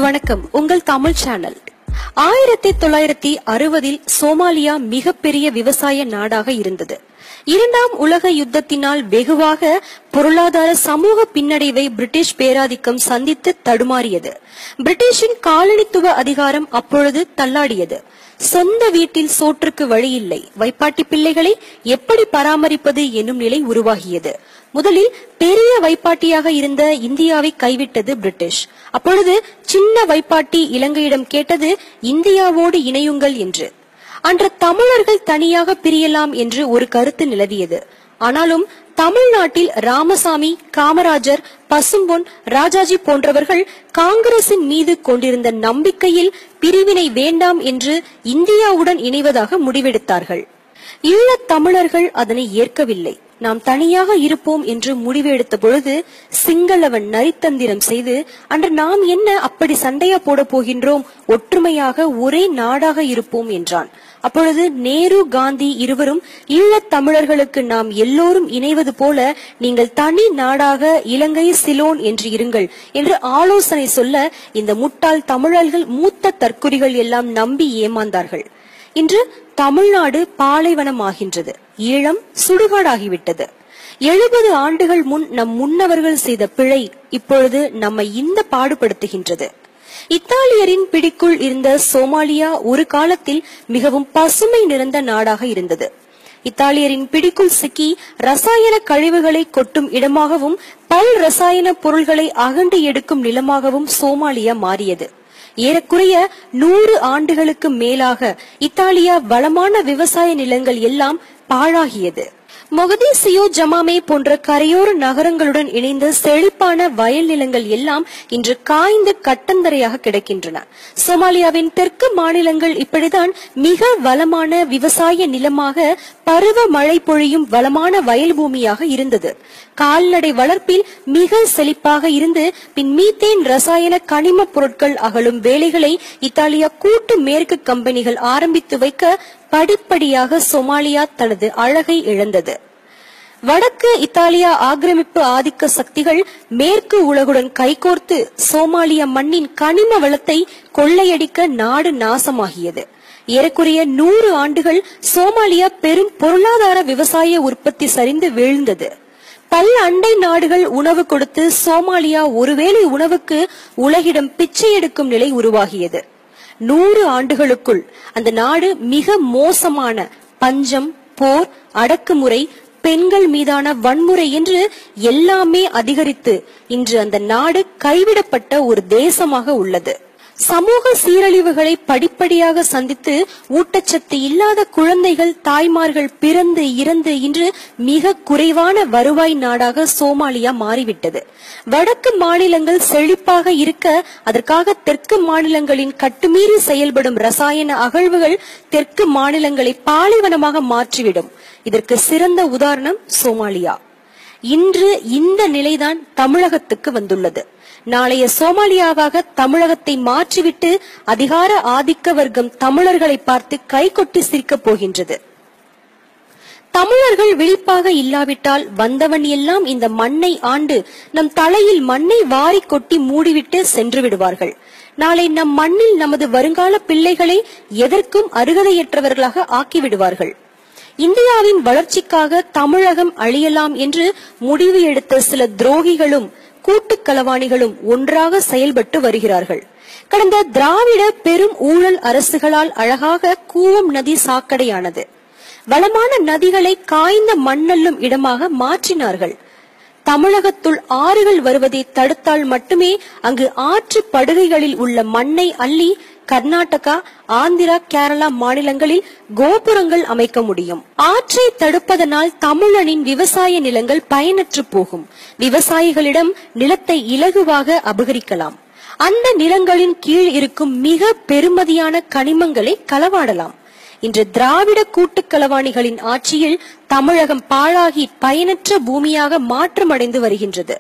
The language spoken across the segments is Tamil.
வணக்கம். உங்கள் தமிழ் சேனல். 1960 சோமாலியா மிகப்பெரிய விவசாய நாடாக இருந்தது. இரண்டாம் உலக யுத்தத்தினால் வெகுவாக பொருளாதார சமூக பின்னடைவை பிரிட்டிஷ் பேராதிக்கம் சந்தித்து தடுமாறியது. பிரிட்டிஷின் காலனித்துவ அதிகாரம் அப்பொழுது தள்ளாடியது. சொந்த வீட்டில் சோற்றுக்கு வழியில்லை, வைப்பாட்டி பிள்ளைகளை எப்படி பராமரிப்பது என்னும் நிலை உருவாகியது. முதலில் பெரிய வைப்பாட்டியாக இருந்த இந்தியாவை கைவிட்டது பிரிட்டிஷ். அப்பொழுது சின்ன வைப்பாட்டி இலங்கையிடம் கேட்டது இந்தியாவோடு இணையுங்கள் என்று. அன்று தமிழர்கள் தனியாக பிரியலாம் என்று ஒரு கருத்து நிலவியது. ஆனாலும் தமிழ்நாட்டில் ராமசாமி, காமராஜர், பசும்பொன், ராஜாஜி போன்றவர்கள் காங்கிரசின் மீது கொண்டிருந்த நம்பிக்கையில் பிரிவினை வேண்டாம் என்று இந்தியாவுடன் இணைவதாக முடிவெடுத்தார்கள். ஈழத் தமிழர்கள் அதனை ஏற்கவில்லை. நாம் தனியாக இருப்போம் என்று முடிவு எடுத்த பொழுது சிங்களவன் நரித்தந்திரம் செய்து, அன்று நாம் என்ன அப்படி சண்டையா போட போகின்றோம், ஒற்றுமையாக ஒரே நாடாக இருப்போம் என்றான். அப்பொழுது நேரு, காந்தி இருவரும் ஈழத் தமிழர்களுக்கு நாம் எல்லோரும் இணைவது போல நீங்கள் தனி நாடாக இலங்கை, சிலோன் என்று இருங்கள் என்று ஆலோசனை சொல்ல இந்த முட்டாள் தமிழர்கள், மூத்த தற்குறிகள் எல்லாம் நம்பி ஏமாந்தார்கள். இன்று தமிழ்நாடு பாலைவனம் ஆகின்றது. ஈழம் சுடுகாடாகிவிட்டது. 70 ஆண்டுகள் முன் நம் முன்னவர்கள் செய்த பிழை இப்பொழுது நம்மை இந்த பாடுபடுத்துகின்றது. இத்தாலியரின் பிடிக்குள் இருந்த சோமாலியா ஒரு காலத்தில் மிகவும் பசுமை நிறைந்த நாடாக இருந்தது. இத்தாலியரின் பிடிக்குள் சிக்கி ரசாயன கழிவுகளை கொட்டும் இடமாகவும் பல் ரசாயன பொருள்களை அகண்டு எடுக்கும் நிலமாகவும் சோமாலியா மாறியது. ஏறக்குறைய 100 ஆண்டுகளுக்கு மேலாக இத்தாலியா வளமான விவசாய நிலங்கள் எல்லாம் பாழாகியது. மொகதீசியோ, ஜமாமே போன்ற கரையோர நகரங்களுடன் இணைந்த செழிப்பான வயல் நிலங்கள் எல்லாம் இன்று காய்ந்து கட்டந்தரையாக கிடக்கின்றன. சோமாலியாவின் தெற்கு மாநிலங்கள் இப்படிதான் மிக வளமான விவசாய நிலமாக, பருவ மழை பொழியும் வளமான வயல் பூமியாக இருந்தது. கால்நடை வளர்ப்பில் மிக செழிப்பாக இருந்து பின் மீத்தேன் ரசாயன கனிம பொருட்கள் அகலும் வேலைகளை இத்தாலியா கூட்டு மேற்கு கம்பெனிகள் ஆரம்பித்து வைக்க படிப்படியாக சோமாலியா தனது அழகை இழந்தது. வடக்கு இத்தாலியா ஆக்கிரமிப்பு ஆதிக்க சக்திகள் மேற்கு உலகுடன் கைகோர்த்து சோமாலியா மண்ணின் கனிம வளத்தை கொள்ளையடிக்க நாடு நாசமாகியது. ஏறக்குறைய 100 ஆண்டுகள் சோமாலியா பெரும் பொருளாதார விவசாய உற்பத்தி சரிந்து வீழ்ந்தது. பல அண்டை நாடுகள் உணவு கொடுத்து சோமாலியா ஒருவேளை உணவுக்கு உலகிடம் பிச்சை எடுக்கும் நிலை உருவாகியது. 100 ஆண்டுகளுக்குள் அந்த நாடு மிக மோசமான பஞ்சம், போர், அடக்குமுறை, பெண்கள் மீதான வன்முறை என்று எல்லாமே அதிகரித்து இன்று அந்த நாடு கைவிடப்பட்ட ஒரு தேசமாக உள்ளது. சமூக சீரழிவுகளை படிப்படியாக சந்தித்து ஊட்டச்சத்து இல்லாத குழந்தைகள், தாய்மார்கள் பிறந்து இறந்து இன்று மிக குறைவான வருவாய் நாடாக சோமாலியா மாறிவிட்டது. வடக்கு மாநிலங்கள் செழிப்பாக இருக்க அதற்காக தெற்கு மாநிலங்களின் கட்டுமீறி செயல்படும் ரசாயன அகழ்வுகள் தெற்கு மாநிலங்களை பாலைவனமாக மாற்றிவிடும். இதற்கு சிறந்த உதாரணம் சோமாலியா. இன்று இந்த நிலைதான் தமிழகத்துக்கு வந்துள்ளது. நாளைய சோமாலியாவாக தமிழகத்தை மாற்றிவிட்டு அதிகார ஆதிக்க வர்க்கம் தமிழர்களை பார்த்து கைகொட்டி சிரிக்கப் போகின்றது. தமிழர்கள் விழிப்பாக இல்லாவிட்டால் வந்தவன் எல்லாம் இந்த மண்ணை ஆண்டு நம் தலையில் மண்ணை வாரி கொட்டி மூடிவிட்டு சென்று விடுவார்கள். நாளை நம் மண்ணில் நமது வருங்கால பிள்ளைகளை எதற்கும் அருகதையற்றவர்களாக ஆக்கிவிடுவார்கள். இந்தியாவின் வளர்ச்சிக்காக தமிழகம் அழியலாம் என்று முடிவு எடுத்த சில துரோகிகளும் கூட்டு களவாணிகளும் ஒன்றாக செயல்பட்டு வருகிறார்கள். கடந்த திராவிட பெரும் ஊழல் அரசுகளால் அழகாக கூவம் நதி சாக்கடையானது. வளமான நதிகளை காய்ந்த மண்ணல்லும் இடமாக மாற்றினார்கள். தமிழகத்துள் ஆறுகள் வருவதை தடுத்தால் மட்டுமே அங்கு ஆற்று படுகைகளில் உள்ள மண்ணை அள்ளி கர்நாடகா, ஆந்திரா, கேரளா மாநிலங்களில் கோபுரங்கள் அமைக்க முடியும். ஆற்றை தடுப்பதனால் தமிழனின் விவசாய நிலங்கள் பயனற்று போகும். விவசாயிகளிடம் நிலத்தை இலகுவாக அபகரிக்கலாம். அந்த நிலங்களின் கீழ் இருக்கும் மிக பெருமதியான கனிமங்களை களவாடலாம். இன்று திராவிட கூட்டு களவாணிகளின் ஆட்சியில் தமிழகம் பாழாகி பயனற்ற பூமியாக மாற்றமடைந்து வருகின்றது.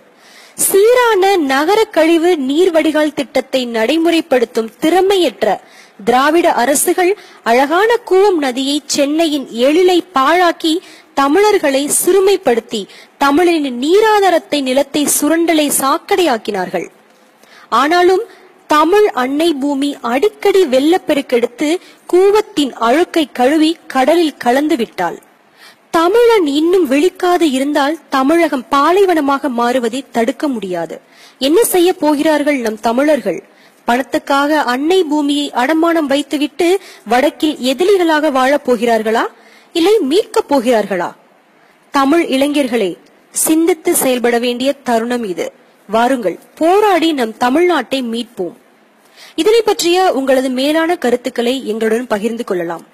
சீரான நகர கழிவு நீர் வடிகால் திட்டத்தை நடைமுறைப்படுத்தும் திறமையற்ற திராவிட அரசுகள் அழகான கூவம் நதியை சென்னையின் எழிலை பாழாக்கி தமிழர்களை சிறுமைப்படுத்தி தமிழரின் நீராதாரத்தை நிலத்தை சுரண்டலை சாக்கடையாக்கினார்கள். ஆனாலும் தமிழ் அன்னை பூமி அடிக்கடி வெள்ளப்பெருக்கெடுத்து கூவத்தின் அழுக்கை கழுவி கடலில் கலந்து விட்டாள். தமிழன் இன்னும் விழிக்காது இருந்தால் தமிழகம் பாலைவனமாக மாறுவதை தடுக்க முடியாது. என்ன செய்ய போகிறார்கள் நம் தமிழர்கள்? பணத்துக்காக அன்னை பூமியை அடமானம் வைத்துவிட்டு வடக்கில் எதிரிகளாக வாழப் போகிறார்களா, இல்லை மீட்கப் போகிறார்களா? தமிழ் இளைஞர்களே, சிந்தித்து செயல்பட வேண்டிய தருணம் இது. வாருங்கள், போராடி நம் தமிழ்நாட்டை மீட்போம். இதனை பற்றிய உங்களது மேலான கருத்துக்களை எங்களுடன் பகிர்ந்து கொள்ளலாம்.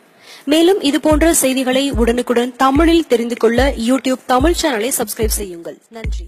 மேலும் இது போன்ற செய்திகளை உடனுக்குடன் தமிழில் தெரிந்து கொள்ள யூடியூப் தமிழ் சேனலை சப்ஸ்கிரைப் செய்யுங்கள். நன்றி.